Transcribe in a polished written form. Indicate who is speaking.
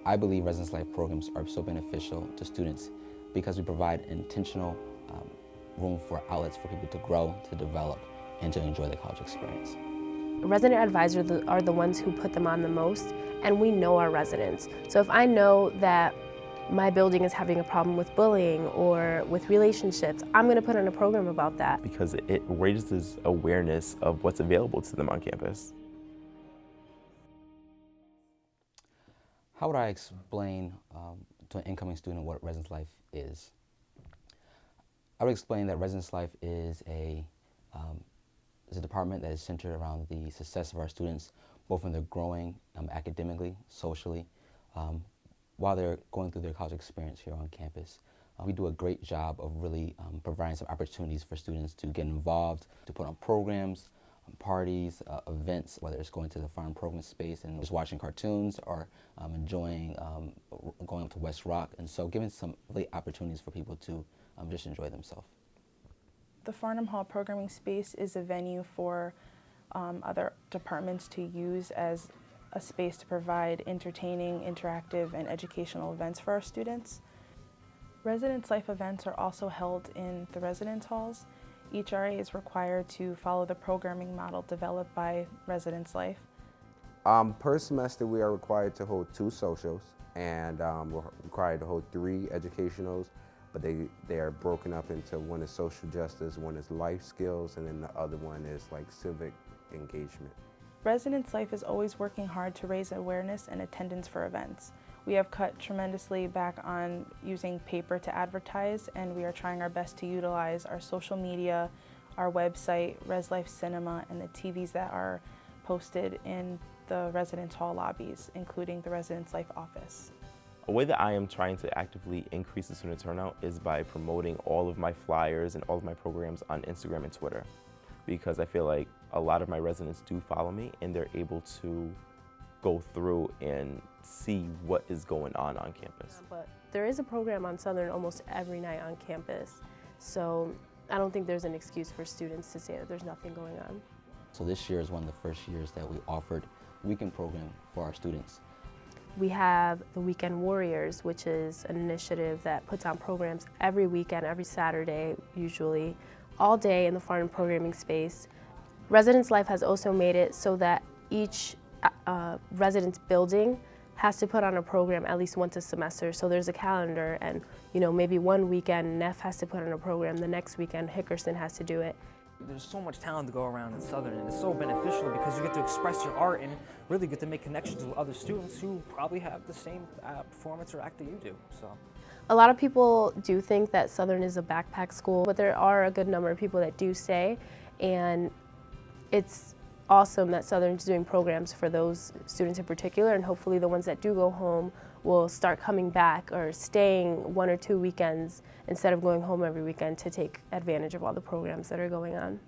Speaker 1: I believe residence life programs are so beneficial to students because we provide intentional room for outlets for people to grow, to develop, and to enjoy the college experience.
Speaker 2: Resident advisors are the ones who put them on the most, and we know our residents. So if I know that my building is having a problem with bullying or with relationships, I'm going to put in a program about that.
Speaker 3: Because it raises awareness of what's available to them on campus.
Speaker 1: How would I explain to an incoming student what residence life is? I would explain that residence life is a department that is centered around the success of our students, both when they're growing academically, socially, while they're going through their college experience here on campus. We do a great job of really providing some opportunities for students to get involved, to put on programs, parties, events, whether it's going to the farm program space and just watching cartoons or enjoying going up to West Rock. And so giving some really opportunities for people to just enjoy themselves.
Speaker 4: The Farnham Hall programming space is a venue for other departments to use as a space to provide entertaining, interactive, and educational events for our students. Residence life events are also held in the residence halls. Each RA is required to follow the programming model developed by Residence Life.
Speaker 5: Per semester, we are required to hold 2 socials, and we're required to hold 3 educationals, but they are broken up into one is social justice, one is life skills, and then the other one is like civic engagement.
Speaker 4: Residence Life is always working hard to raise awareness and attendance for events. We have cut tremendously back on using paper to advertise, and we are trying our best to utilize our social media, our website, Res Life Cinema, and the TVs that are posted in the residence hall lobbies, including the Residence Life office.
Speaker 3: A way that I am trying to actively increase the student turnout is by promoting all of my flyers and all of my programs on Instagram and Twitter, because I feel like a lot of my residents do follow me and they're able to go through and see what is going on campus.
Speaker 2: But there is a program on Southern almost every night on campus, so I don't think there's an excuse for students to say that there's nothing going on.
Speaker 1: So this year is one of the first years that we offered a weekend program for our students.
Speaker 2: We have the Weekend Warriors, which is an initiative that puts on programs every weekend, every Saturday usually, all day in the Farnham programming space. Residence Life has also made it so that each residence building has to put on a program at least once a semester. So there's a calendar, and maybe one weekend Neff has to put on a program, the next weekend Hickerson has to do it.
Speaker 6: There's so much talent to go around in Southern, and it's so beneficial because you get to express your art and really get to make connections with other students who probably have the same performance or act that you do. So,
Speaker 2: a lot of people do think that Southern is a backpack school, but there are a good number of people that do stay, and it's awesome that Southern's doing programs for those students in particular, and hopefully the ones that do go home will start coming back or staying 1 or 2 weekends instead of going home every weekend to take advantage of all the programs that are going on.